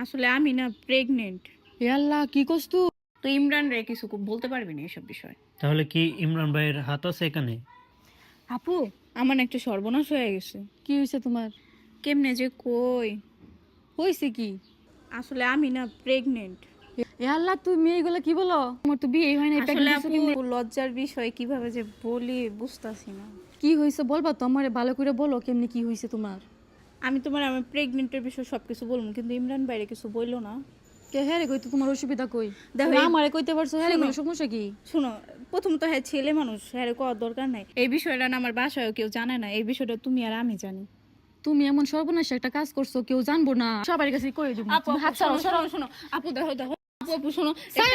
আসলে আমি না প্রেগনেন্ট। এ আল্লাহ, কি করছ তুই? তো ইমরান রে কিছু বলতে পারবি না এসব বিষয়। তাহলে কি ইমরান ভাইয়ের হাত আছে এখানে? আপু, আমার না একটা সর্বনাশ হয়ে গেছে। কি হয়েছে তোমার? কেমনে যে কই। হয়েছে কি? আসলে আমি না প্রেগনেন্ট। এ আল্লাহ, তুই মেয়েগুলো কি বলো? তোমার তো বিয়ে হয় না, আসলে আপু লজ্জার বিষয় কিভাবে যে বলি বুঝতাছি না। কি হয়েছে বলবা তো আমারে, ভালো করে বলো কেমনি কি হয়েছে তোমার। আমি আমার প্রেগনেন্টের বিষয়ে সবকিছু বলবো, কিন্তু ইমরান বাইরে কিছু বললো না। কে হ্যাঁ রে, কই তো তোমার অসুবিধা কই? দেখো, তুমি আমারে কইতে পারছো, হ্যাঁ রে, শোনো। সমস্যা কি? শুনো, প্রথমত হ্যাঁ ছেলে মানুষ, হ্যাঁ করার দরকার নাই। এই বিষয়টা না আমার বাসায়ও কেউ জানে না। এই বিষয়টা তুমি আর আমি জানি। তুমি এমন সর্বনাশ একটা কাজ করছো, কেউ জানবো না, সবার কাছে কই দিব। আপু হাত ছাড়ো, শোনো আপু, দেখো আপু শোনো,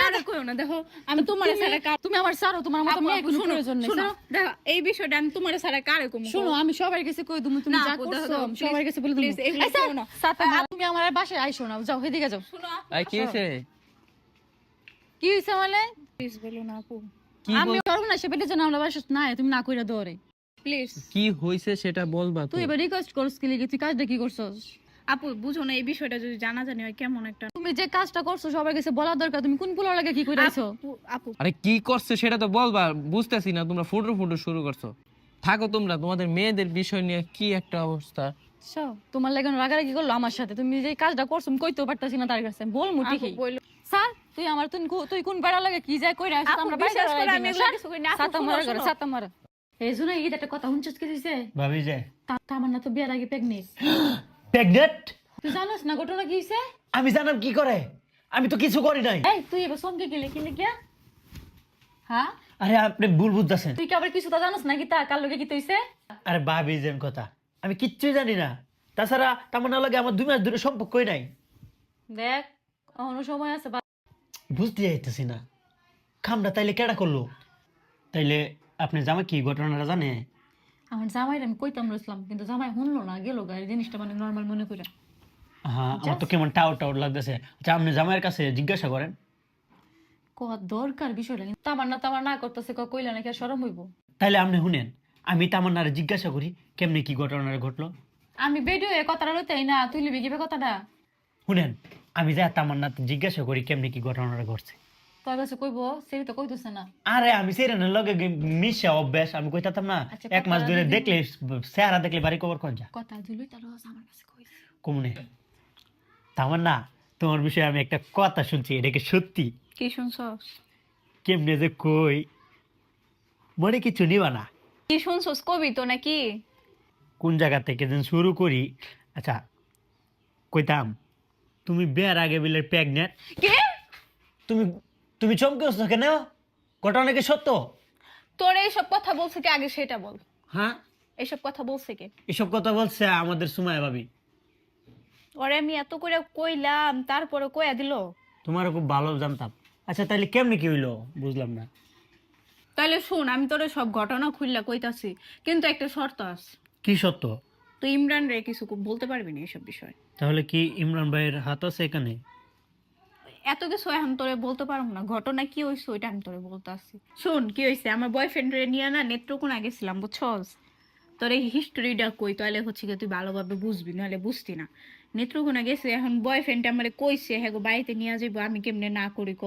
এটা কইও না। দেখো আমি তোমার সারা তুমি আমার ছাড়ো, তোমার মতো মেয়ে কোনো প্রয়োজন নেই। শোনো, দেখো এই বিষয়টা আমি তোমার সারা কারে কম। শোনো, আমি সবার কাছে কই দিমু, তুমি যা করছো সবার কাছে বলে দিমু। তুমি আমার বাসায় আইসো না, যাও এদিকে যাও। শোনো আই কি হইছে? কি হইছে মানে? প্লিজ বলো না আপু, কি আমি সর্বনাশ পেটে জন্য আমরা বাসা না, তুমি না কইরা দৌড়ে। প্লিজ। কি হইছে সেটা বলবা তো। তুই এবার রিকোয়েস্ট করছ কি লিগে? তুই কাজটা কি করছস? আপু বুঝো না, এই বিষয়টা যদি জানাজানি হয় কেমন একটা। তুমি যে কাজটা করছো সবার কাছে বলা দরকার। তুমি কোন পোলার লাগে কি কইরাইছো? আপু আরে কি করছে সেটা তো বলবা, বুঝতেছি না। তোমরা ফুটো ফুটো শুরু করছো। থাকো তোমরা, তোমাদের মেয়েদের বিষয় নিয়ে কি একটা অবস্থা। তোমার লাগে রাগারাগি করলো আমার সাথে। তুমি যে কাজটা করছো আমি কইতেও পারতাছি না তার কাছে, বলমু ঠিকই। স্যার, তুই আমার তুই কোন বেড়া লাগে কি যায় কইরা আসছ? আমরা বাইরে আমি এগুলা কিছু কই না। সাতা মারা এই শুনে এই একটা কথা হুনছস কি হইছে? ভাবি যে তামান্না তো বিয়ার আগে প্রেগনেন্ট। প্রেগনেন্ট? তুই জানোস না ঘটনা কি হইছে? আমি জানাম কি করে? আমি তো কিছু করি নাই। এই তুই এবার সঙ্গে গেলে কি লিখিয়া? হ্যাঁ, আরে আপনি ভুল বুঝতেছেন। তুই কি আবার কিছু তা জানোস নাকি? তা কার লগে কি হইছে? আরে ভাবি যেন কথা, আমি কিচ্ছুই জানি না। তাছাড়া তামান্না লাগে আমার 2 মাস ধরে সম্পর্কই নাই। দেখ, এখনো সময় আছে। বুঝতে যাইতেছি না খামটা তাইলে কেডা করলো? তাইলে আপনি জামা কি ঘটনাটা জানে? আমার জামাইরে আমি কইতাম রইছিলাম, কিন্তু জামাই শুনলো না, গেল গা। এই জিনিসটা মানে নর্মাল মনে করে। হ্যাঁ, আমার তো কেমন টাউট টাউট লাগতেছে। আচ্ছা, আপনি জামাইয়ের কাছে জিজ্ঞাসা করেন। দরকার বিষয়টা, কিন্তু তামার না করতেছে, কইলে নাকি আর শরম হইব। তাইলে আপনি শুনেন, আমি তামান্নারে জিজ্ঞাসা করি কেমনে কি ঘটনাটা ঘটলো। আমি বেডিও এ কথাটা লইতেই না, তুই লিবি কিবে কথাটা? শুনেন, আমি যা তামান্নাতে জিজ্ঞাসা করি কেমনে কি ঘটনাটা ঘটছে। তোর কাছে কইব, সেটা তো কইতেছে না। আরে আমি সেরেনের লগে মিশা অভ্যাস, আমি কইতাম না। আচ্ছা, 1 মাস ধরে দেখলে চেহারা দেখলে বাড়ি কবর কোন যা কথা দিলই তার আমার কাছে কইছে। কমনে। তামান্না, তোমার বিষয়ে আমি একটা কথা শুনছি, এটা কি সত্যি? কি শুনছস? কেমনে যে কই, মনে কিছু নিবা না। কি শুনছস কবি তো নাকি? কোন জায়গা থেকে যেন শুরু করি। আচ্ছা, কইতাম তুমি বিয়ার আগে বিলে প্রেগনেন্ট। কে? তুমি তুমি চমকেছ না কেন? ঘটনা কি সত্য? তোর এইসব কথা বলছে কি আগে সেটা বল। হ্যাঁ, এইসব কথা বলছে কে? এসব কথা বলছে আমাদের সুমাইয়া ভাবি। ওরে আমি এত করে কইলাম, তারপরে কইয়া দিল। তোমার খুব ভালো জানতাম। আচ্ছা, তাইলে কেমনে কি হইলো বুঝলাম না। তাহলে শোন, আমি তোরে সব ঘটনা খুললা কইতাছি, কিন্তু একটা শর্ত আছে। কি সত্য? তুই ইমরান রে কিছু বলতে পারবি না এসব বিষয়। তাহলে কি ইমরান ভাইয়ের হাত আছে এখানে? এত কিছু এখন তোরে বলতে পারবো না। ঘটনা কি হয়েছে ওইটা আমি তোরে বলতে আসছি। শোন কি হয়েছে, আমার বয়ফ্রেন্ড রে নিয়ে না নেত্রকোনা গেছিলাম, বুঝছস? তোর এই হিস্টোরিটা কই, তাহলে হচ্ছে কি তুই ভালোভাবে বুঝবি, নাহলে বুঝতি না। নেত্রকোনা গেছে, এখন বয়ফ্রেন্ড আমার কইছে হ্যাঁ গো বাড়িতে নিয়ে যাবো, আমি কেমনে না করি ক।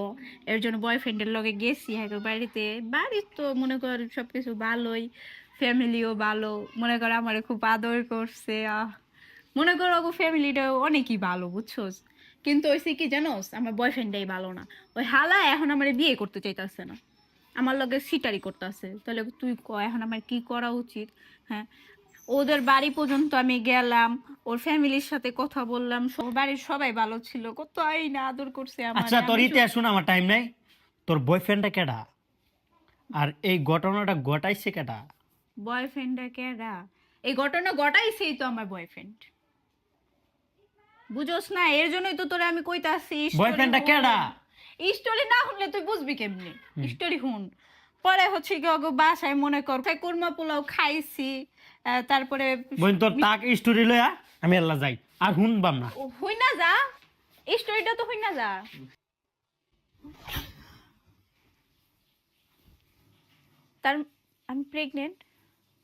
এর জন্য বয়ফ্রেন্ডের লগে গেছি হ্যাঁ গো বাড়িতে। বাড়ির তো মনে কর সবকিছু ভালোই, ফ্যামিলিও ভালো, মনে কর আমার খুব আদর করছে। মনে করো ওগো ফ্যামিলিটা অনেকই ভালো, বুঝছোস? কিন্তু ওই কি জানোস, আমার বয়ফ্রেন্ডটাই ভালো না। ওই হালা এখন আমার বিয়ে করতে চাইতেছে না, আমার লগে সিটারি করতেছে। তাহলে তুই ক এখন আমার কি করা উচিত? হ্যাঁ, ওদের বাড়ি পর্যন্ত আমি গেলাম, ওর ফ্যামিলির সাথে কথা বললাম, বাড়ির সবাই ভালো ছিল, কত আইনা আদর করছে আমার। আচ্ছা, তোর ইতিহাস শোনা আমার টাইম নাই। তোর বয়ফ্রেন্ডটা কেডা? আর এই ঘটনাটা ঘটাইছে কেডা? বয়ফ্রেন্ডটা কেডা? এই ঘটনা ঘটাইছেই তো আমার বয়ফ্রেন্ড, বুঝোস না? এর জন্যই তো তোরে আমি কইতাছি বয়ফ্রেন্ডটা কেডা? স্টোরি না শুনলে তুই বুঝবি কেমনি? স্টোরি হুন। পরে হচ্ছে কি ওগো বাসায় মনে কর কুরমা পোলাও খাইছি, তারপরে বোন তোর তাক স্টোরি লয়া আমি আল্লাহ যাই আর শুনবাম না। হই না যা, স্টোরিটা তো হই না যা। তার আমি প্রেগনেন্ট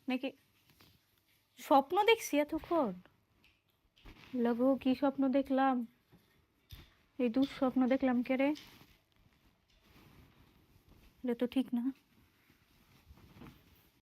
নাকি? স্বপ্ন দেখছি এতক্ষণ? লগো কি স্বপ্ন দেখলাম? এই দুঃস্বপ্ন দেখলাম কে রে? এটা তো ঠিক না।